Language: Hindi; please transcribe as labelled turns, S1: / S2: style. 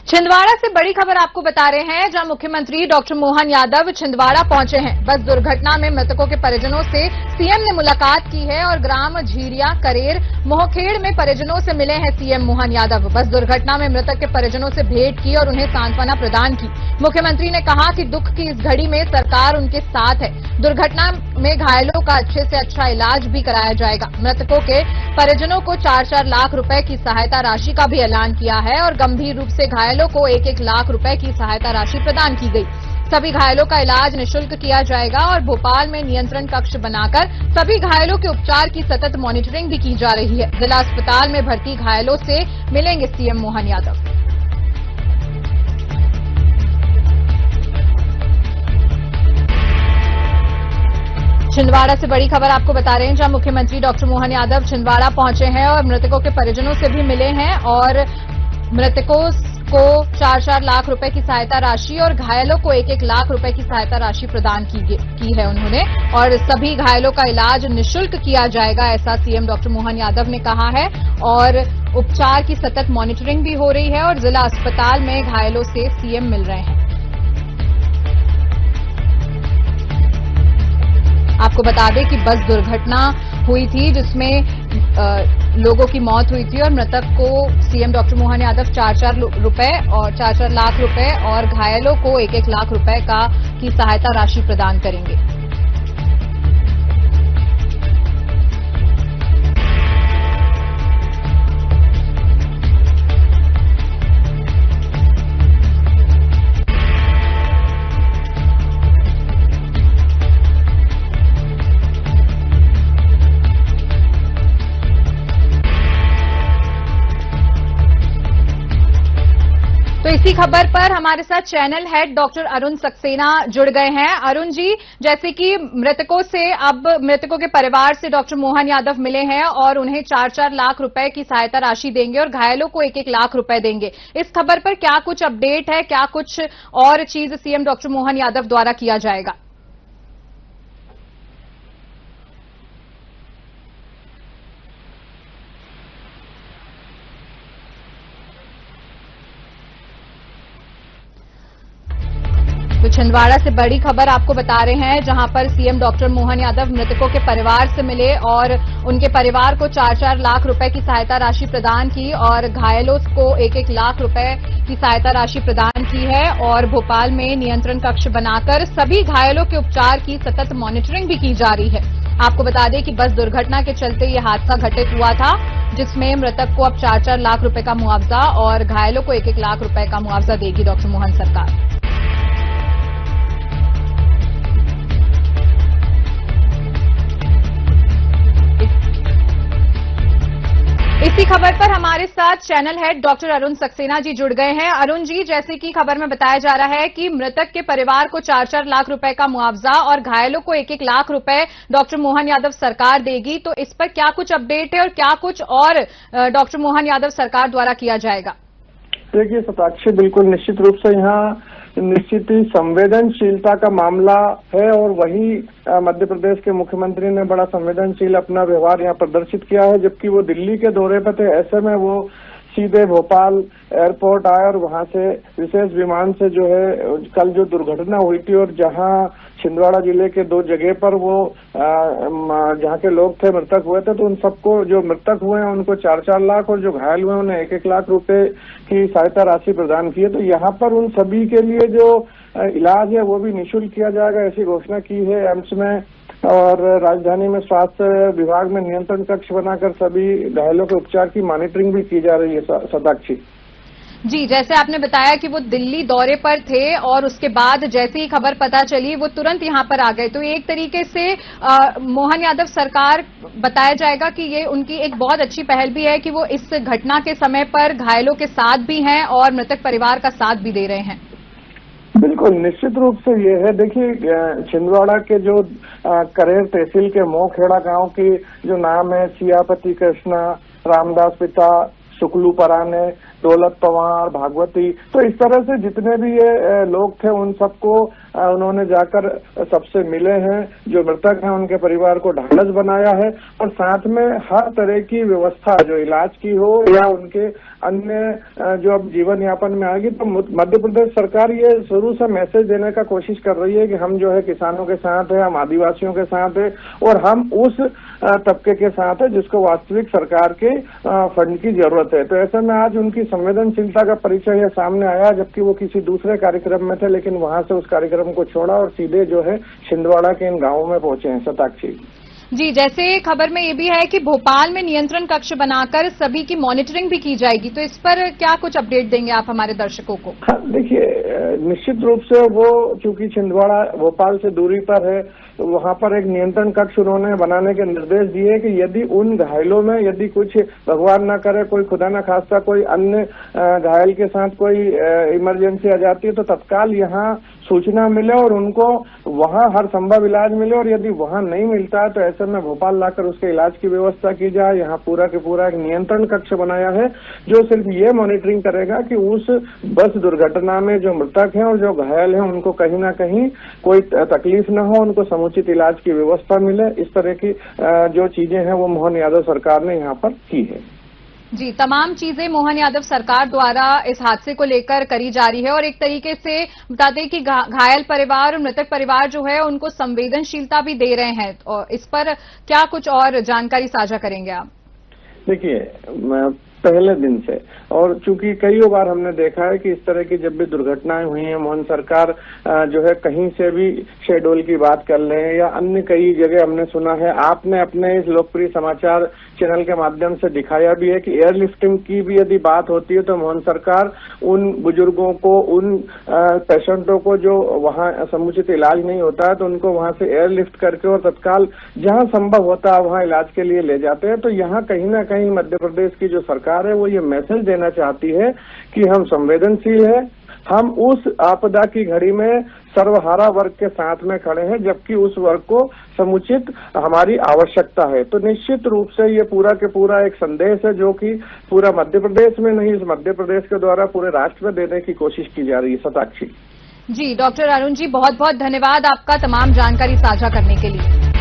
S1: छिंदवाड़ा से बड़ी खबर आपको बता रहे हैं, जहां मुख्यमंत्री डॉक्टर मोहन यादव छिंदवाड़ा पहुंचे हैं। बस दुर्घटना में मृतकों के परिजनों से सीएम ने मुलाकात की है और ग्राम झीरिया, करेर, मोहखेड़ में परिजनों से मिले हैं सीएम मोहन यादव। बस दुर्घटना में मृतक के परिजनों से भेंट की और उन्हें सांत्वना प्रदान की। मुख्यमंत्री ने कहा कि दुख की इस घड़ी में सरकार उनके साथ है। दुर्घटना में घायलों का अच्छे से अच्छा इलाज भी कराया जाएगा। मृतकों के परिजनों को 4-4 लाख रुपए की सहायता राशि का भी ऐलान किया है और गंभीर रूप से घायलों को 1-1 लाख रुपए की सहायता राशि प्रदान की गई। सभी घायलों का इलाज निःशुल्क किया जाएगा और भोपाल में नियंत्रण कक्ष बनाकर सभी घायलों के उपचार की सतत मॉनिटरिंग भी की जा रही है। जिला अस्पताल में भर्ती घायलों से मिलेंगे सीएम मोहन यादव। छिंदवाड़ा से बड़ी खबर आपको बता रहे हैं, जहां मुख्यमंत्री डॉक्टर मोहन यादव छिंदवाड़ा पहुंचे हैं और मृतकों के परिजनों से भी मिले हैं और मृतकों को 4-4 लाख रुपए की सहायता राशि और घायलों को 1-1 लाख रुपए की सहायता राशि प्रदान की है उन्होंने, और सभी घायलों का इलाज निःशुल्क किया जाएगा, ऐसा सीएम डॉक्टर मोहन यादव ने कहा है। और उपचार की सतत मॉनिटरिंग भी हो रही है और जिला अस्पताल में घायलों से सीएम मिल रहे हैं। आपको बता दें कि बस दुर्घटना हुई थी जिसमें लोगों की मौत हुई थी और मृतक को सीएम डॉक्टर मोहन यादव 4-4 लाख रुपए और घायलों को 1-1 लाख रुपए की सहायता राशि प्रदान करेंगे। तो इसी खबर पर हमारे साथ channel head doctor Arun Saxena जुड़ गए हैं। अरुण जी, जैसे कि मृतकों से अब मृतकों के परिवार से डॉक्टर मोहन यादव मिले हैं और उन्हें 4-4 लाख रुपए की सहायता राशि देंगे और घायलों को 1-1 लाख रुपए देंगे। इस खबर पर क्या कुछ अपडेट है, क्या कुछ और चीज सीएम डॉक्टर मोहन यादव द्वारा किया जाएगा? तो छिंदवाड़ा से बड़ी खबर आपको बता रहे हैं, जहां पर सीएम डॉक्टर मोहन यादव मृतकों के परिवार से मिले और उनके परिवार को 4-4 लाख रुपए की सहायता राशि प्रदान की और घायलों को 1-1 लाख रुपए की सहायता राशि प्रदान की है और भोपाल में नियंत्रण कक्ष बनाकर सभी घायलों के उपचार की सतत मॉनिटरिंग भी की जा रही है। आपको बता दें कि बस दुर्घटना के चलते ये हादसा घटित हुआ था, जिसमें मृतक को अब 4-4 लाख रुपए का मुआवजा और घायलों को 1-1 लाख रुपए का मुआवजा देगी डॉक्टर मोहन सरकार। इसी खबर पर हमारे साथ channel head doctor Arun Saxena ji जुड़ गए हैं। अरुण जी, जैसे कि खबर में बताया जा रहा है कि मृतक के परिवार को 4-4 लाख रुपए का मुआवजा और घायलों को 1-1 लाख रुपए डॉक्टर मोहन यादव सरकार देगी, तो इस पर क्या कुछ अपडेट है और क्या कुछ और डॉक्टर मोहन यादव सरकार द्वारा किया जाएगा?
S2: देखिए शताक्षी, बिल्कुल निश्चित रूप से यहाँ निश्चित ही संवेदनशीलता का मामला है और वही मध्य प्रदेश के मुख्यमंत्री ने बड़ा संवेदनशील अपना व्यवहार यहाँ प्रदर्शित किया है। जबकि वो दिल्ली के दौरे पर थे, ऐसे में वो सीधे भोपाल एयरपोर्ट आए और वहां से विशेष विमान से जो है कल जो दुर्घटना हुई थी और जहां छिंदवाड़ा जिले के 2 जगह पर वो जहां के लोग थे मृतक हुए थे, तो उन सबको जो मृतक हुए हैं उनको 4-4 लाख और जो घायल हुए उन्हें 1-1 लाख रुपए की सहायता राशि प्रदान की है। तो यहाँ पर उन सभी के लिए जो इलाज है वो भी निःशुल्क किया जाएगा, ऐसी घोषणा की है एम्स में। और राजधानी में स्वास्थ्य विभाग में नियंत्रण कक्ष बनाकर सभी घायलों के उपचार की मॉनिटरिंग भी की जा रही है। शताक्षी
S1: जी, जैसे आपने बताया कि वो दिल्ली दौरे पर थे और उसके बाद जैसे ही खबर पता चली वो तुरंत यहां पर आ गए, तो एक तरीके से मोहन यादव सरकार बताया जाएगा कि ये उनकी एक बहुत अच्छी पहल भी है कि वो इस घटना के समय पर घायलों के साथ भी हैं और मृतक परिवार का साथ भी दे रहे हैं।
S2: बिल्कुल निश्चित रूप से ये है। देखिए छिंदवाड़ा के जो करेर तहसील के मोहखेड़ा गांव की जो नाम है सियापति कृष्णा, रामदास पिता, शुक्लू पराने, दौलत पवार, भागवती, तो इस तरह से जितने भी ये लोग थे उन सबको उन्होंने जाकर सबसे मिले हैं, जो मृतक हैं उनके परिवार को ढांढस बनाया है और साथ में हर तरह की व्यवस्था जो इलाज की हो या उनके अन्य जो अब जीवन यापन में आएगी। तो मध्य प्रदेश सरकार ये शुरू से मैसेज देने का कोशिश कर रही है कि हम जो है किसानों के साथ है, हम आदिवासियों के साथ है और हम उस तबके के साथ है जिसको वास्तविक सरकार के फंड की जरूरत है। तो ऐसे में आज उनकी संवेदनशीलता का परिचय यह सामने आया, जबकि वो किसी दूसरे कार्यक्रम में थे, लेकिन वहां से उस कार्यक्रम को छोड़ा और सीधे जो है छिंदवाड़ा के इन गांवों में पहुंचे हैं। शताक्षी
S1: जी, जैसे खबर में ये भी है कि भोपाल में नियंत्रण कक्ष बनाकर सभी की मॉनिटरिंग भी की जाएगी, तो इस पर क्या कुछ अपडेट देंगे आप हमारे दर्शकों को?
S2: हाँ, देखिए, निश्चित रूप से वो चूंकि छिंदवाड़ा भोपाल से दूरी पर है, तो वहां पर एक नियंत्रण कक्ष उन्होंने बनाने के निर्देश दिए कि यदि उन घायलों में यदि कुछ भगवान न करे, कोई खुदा न खास्ता कोई अन्य घायल के साथ कोई इमरजेंसी आ जाती है तो तत्काल यहाँ सूचना मिले और उनको वहां हर संभव इलाज मिले, और यदि वहां नहीं मिलता है तो ऐसे में भोपाल लाकर उसके इलाज की व्यवस्था की जाए। यहाँ पूरा के पूरा एक नियंत्रण कक्ष बनाया है जो सिर्फ ये मॉनिटरिंग करेगा कि उस बस दुर्घटना में जो मृतक हैं और जो घायल हैं उनको कहीं ना कहीं कोई तकलीफ न हो, उनको समुचित इलाज की व्यवस्था मिले। इस तरह की जो चीजें हैं वो मोहन यादव सरकार ने यहाँ पर की है।
S1: जी, तमाम चीजें मोहन यादव सरकार द्वारा इस हादसे को लेकर करी जा रही है और एक तरीके से बता दें कि घायल परिवार और मृतक परिवार जो है उनको संवेदनशीलता भी दे रहे हैं, और इस पर क्या कुछ और जानकारी साझा करेंगे आप?
S2: देखिए, पहले दिन से, और चूंकि कई बार हमने देखा है कि इस तरह की जब भी दुर्घटनाएं हुई हैं, मोहन सरकार जो है कहीं से भी शेडोल की बात कर लें या अन्य कई जगह हमने सुना है, आपने अपने इस लोकप्रिय समाचार चैनल के माध्यम से दिखाया भी है कि एयरलिफ्टिंग की भी यदि बात होती है तो मोहन सरकार उन बुजुर्गों को, उन पेशेंटों को जो वहां समुचित इलाज नहीं होता है तो उनको वहां से एयरलिफ्ट करके और तत्काल जहां संभव होता है वहां इलाज के लिए ले जाते हैं। तो यहाँ कहीं ना कहीं मध्य प्रदेश की जो सरकार है वो ये मैसेज देना चाहती है कि हम संवेदनशील है, हम उस आपदा की घड़ी में सर्वहारा वर्ग के साथ में खड़े हैं, जबकि उस वर्ग को समुचित हमारी आवश्यकता है। तो निश्चित रूप से ये पूरा के पूरा एक संदेश है जो कि पूरा मध्य प्रदेश में नहीं, इस मध्य प्रदेश के द्वारा पूरे राष्ट्र में देने की कोशिश की जा रही है। शताक्षी
S1: जी, डॉक्टर अरुण जी, बहुत बहुत धन्यवाद आपका तमाम जानकारी साझा करने के लिए।